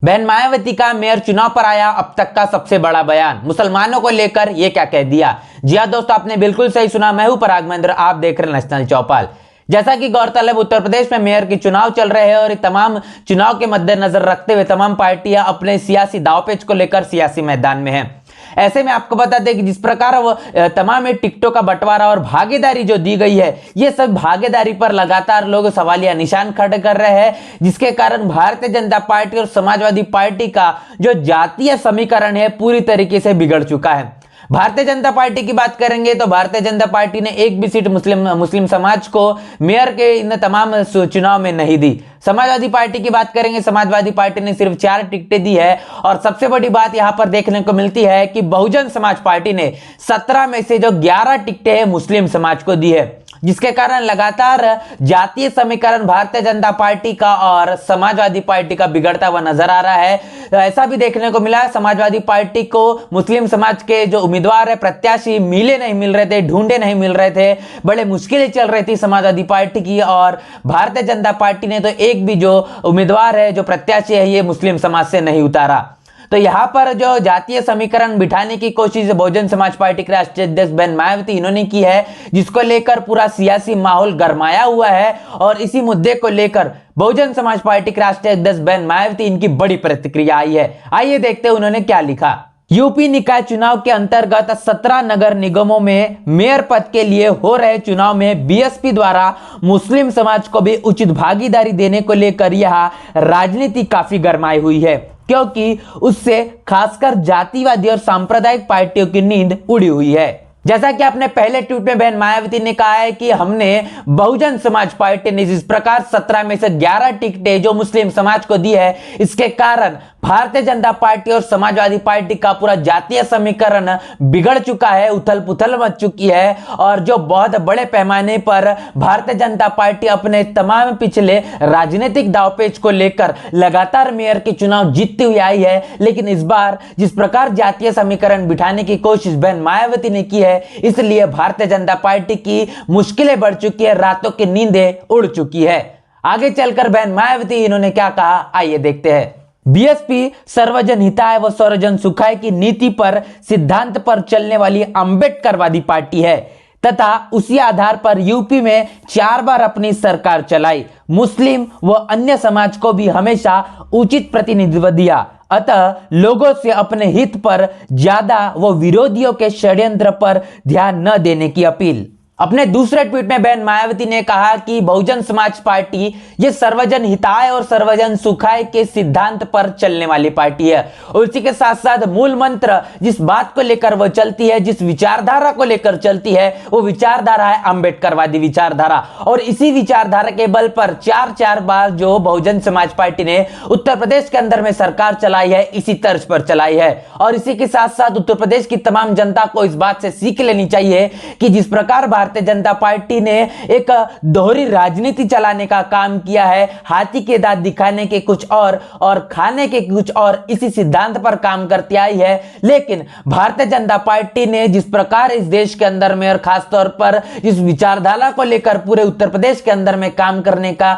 बहन मायावती का मेयर चुनाव पर आया अब तक का सबसे बड़ा बयान। मुसलमानों को लेकर ये क्या कह दिया। जी हां दोस्तों, आपने बिल्कुल सही सुना। मैं हूं पराग महेंद्र, आप देख रहे हैं नेशनल चौपाल। जैसा कि गौरतलब उत्तर प्रदेश में मेयर के चुनाव चल रहे हैं और तमाम चुनाव के मद्देनजर रखते हुए तमाम पार्टियां अपने सियासी दांवपेच को लेकर सियासी मैदान में हैं। ऐसे में आपको बता दें कि जिस प्रकार वो तमाम टिकटों का बंटवारा और भागीदारी जो दी गई है, ये सब भागीदारी पर लगातार लोग सवालिया निशान खड़े कर रहे हैं, जिसके कारण भारतीय जनता पार्टी और समाजवादी पार्टी का जो जातीय समीकरण है पूरी तरीके से बिगड़ चुका है। भारतीय जनता पार्टी की बात करेंगे तो भारतीय जनता पार्टी ने एक भी सीट मुस्लिम समाज को मेयर के इन तमाम चुनाव में नहीं दी। समाजवादी पार्टी की बात करेंगे, समाजवादी पार्टी ने सिर्फ 4 टिकटें दी है और सबसे बड़ी बात यहां पर देखने को मिलती है कि बहुजन समाज पार्टी ने 17 में से जो 11 टिकटें हैं मुस्लिम समाज को दी है, जिसके कारण लगातार जातीय समीकरण भारतीय जनता पार्टी का और समाजवादी पार्टी का बिगड़ता हुआ नजर आ रहा है। ऐसा भी देखने को मिला है, समाजवादी पार्टी को मुस्लिम समाज के जो उम्मीदवार है, प्रत्याशी मिले नहीं मिल रहे थे, ढूंढे नहीं मिल रहे थे, बड़े मुश्किलें चल रही थी समाजवादी पार्टी की। और भारतीय जनता पार्टी ने तो एक भी जो उम्मीदवार है, जो प्रत्याशी है, ये मुस्लिम समाज से नहीं उतारा। तो यहां पर जो जातीय समीकरण बिठाने की कोशिश बहुजन समाज पार्टी के राष्ट्रीय अध्यक्ष बहन मायावती इन्होंने की है, जिसको लेकर पूरा सियासी माहौल गरमाया हुआ है। और इसी मुद्दे को लेकर बहुजन समाज पार्टी के राष्ट्रीय अध्यक्ष बहन मायावती इनकी बड़ी प्रतिक्रिया आई है। आइए देखते हैं उन्होंने क्या लिखा। यूपी निकाय चुनाव के अंतर्गत 17 नगर निगमों में मेयर पद के लिए हो रहे चुनाव में बीएसपी द्वारा मुस्लिम समाज को भी उचित भागीदारी देने को लेकर यह राजनीति काफी गरमाई हुई है, क्योंकि उससे खासकर जातिवादी और सांप्रदायिक पार्टियों की नींद उड़ी हुई है। जैसा कि आपने पहले ट्वीट में बहन मायावती ने कहा है कि हमने बहुजन समाज पार्टी ने जिस प्रकार 17 में से 11 टिकटें जो मुस्लिम समाज को दी है, इसके कारण भारतीय जनता पार्टी और समाजवादी पार्टी का पूरा जातीय समीकरण बिगड़ चुका है, उथल पुथल मच चुकी है। और जो बहुत बड़े पैमाने पर भारतीय जनता पार्टी अपने तमाम पिछले राजनीतिक दांवपेच को लेकर लगातार मेयर के चुनाव जीतती हुई आई है, लेकिन इस बार जिस प्रकार जातीय समीकरण बिठाने की कोशिश बहन मायावती ने की है, इसलिए भारतीय जनता पार्टी की मुश्किलें बढ़ चुकी है, रातों की नींदें उड़ चुकी है। आगे चलकर बहन मायावती इन्होंने क्या कहा, आइए देखते हैं। बीएसपी सर्वजन हिताय व सर्वजन सुखाय की नीति पर सिद्धांत पर चलने वाली अंबेडकरवादी पार्टी है तथा उसी आधार पर यूपी में 4 बार अपनी सरकार चलाई। मुस्लिम व अन्य समाज को भी हमेशा उचित प्रतिनिधित्व दिया, अतः लोगों से अपने हित पर ज्यादा व विरोधियों के षड्यंत्र पर ध्यान न देने की अपील। अपने दूसरे ट्वीट में बहन मायावती ने कहा कि बहुजन समाज पार्टी ये सर्वजन हिताय और सर्वजन सुखाय के सिद्धांत पर चलने वाली पार्टी है। और उसी के साथ साथ मूल मंत्र जिस बात को लेकर वो चलती है, जिस विचारधारा को लेकर चलती है, वो विचारधारा है अंबेडकरवादी विचारधारा। और इसी विचारधारा के बल पर 4 बार जो बहुजन समाज पार्टी ने उत्तर प्रदेश के अंदर में सरकार चलाई है, इसी तर्ज पर चलाई है। और इसी के साथ साथ उत्तर प्रदेश की तमाम जनता को इस बात से सीख लेनी चाहिए कि जिस प्रकार भारतीय जनता पार्टी ने एक दोहरी राजनीति चलाने का काम किया है, हाथी के दांत दिखाने के कुछ और खाने के कुछ और, इसी सिद्धांत पर काम करती आई है। लेकिन भारतीय जनता पार्टी ने जिस प्रकार इस देश के अंदर में और खासतौर पर जिस विचारधारा को लेकर पूरे उत्तर प्रदेश के अंदर में काम करने का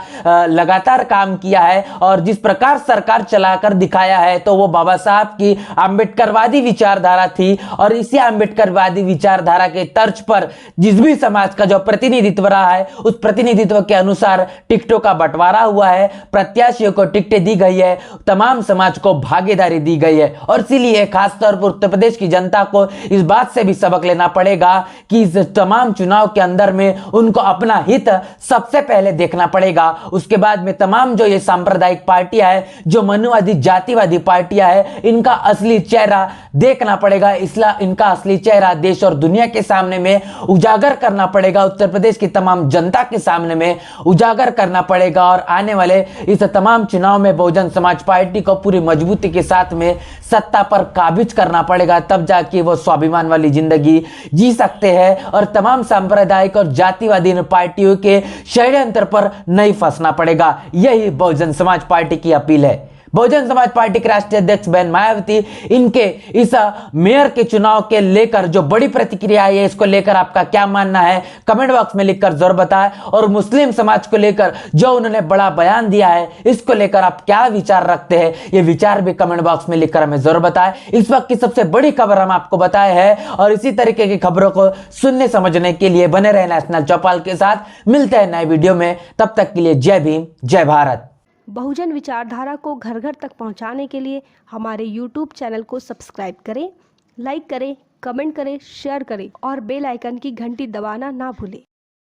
लगातार काम किया है और जिस प्रकार सरकार चलाकर दिखाया है, तो वो बाबा साहब की अंबेडकरवादी विचारधारा थी। और इसी अंबेडकरवादी विचारधारा के तर्ज पर जिस भी समाज का जो प्रतिनिधित्व रहा है, उस प्रतिनिधित्व के अनुसार टिकटों का बंटवारा हुआ है, प्रत्याशियों को टिकटें दी गई है, तमाम समाज को भागीदारी दी गई है। और इसीलिए खासतौर पर उत्तर प्रदेश की जनता को इस बात से भी सबक लेना पड़ेगा कि इस तमाम चुनाव के अंदर में उनको अपना हित सबसे पहले देखना पड़ेगा। उसके बाद में तमाम जो ये सांप्रदायिक पार्टियां है, जो मनुवादी जातिवादी पार्टियां है, इनका असली चेहरा देखना पड़ेगा। इनका असली चेहरा देश और दुनिया के सामने में उजागर करना पड़ेगा, उत्तर प्रदेश की तमाम जनता के सामने में उजागर करना पड़ेगा। और आने वाले इस तमाम चुनाव में बहुजन समाज पार्टी को पूरी मजबूती के साथ में सत्ता पर काबिज करना पड़ेगा, तब जाके वो स्वाभिमान वाली जिंदगी जी सकते हैं और तमाम सांप्रदायिक और जातिवादी पार्टियों के षड्यंत्र पर नहीं फंसना पड़ेगा। यही बहुजन समाज पार्टी की अपील है। बहुजन समाज पार्टी के राष्ट्रीय अध्यक्ष बहन मायावती, इनके इस मेयर के चुनाव के लेकर जो बड़ी प्रतिक्रिया आई है, इसको लेकर आपका क्या मानना है कमेंट बॉक्स में लिखकर जरूर बताएं। और मुस्लिम समाज को लेकर जो उन्होंने बड़ा बयान दिया है, इसको लेकर आप क्या विचार रखते हैं, ये विचार भी कमेंट बॉक्स में लिखकर हमें जरूर बताएं। इस वक्त की सबसे बड़ी खबर हम आपको बताए हैं और इसी तरीके की खबरों को सुनने समझने के लिए बने रहे नेशनल चौपाल के साथ। मिलते हैं नए वीडियो में, तब तक के लिए जय भीम, जय भारत। बहुजन विचारधारा को घर घर तक पहुंचाने के लिए हमारे YouTube चैनल को सब्सक्राइब करें, लाइक करें, कमेंट करें, शेयर करें और बेल आइकन की घंटी दबाना ना भूलें।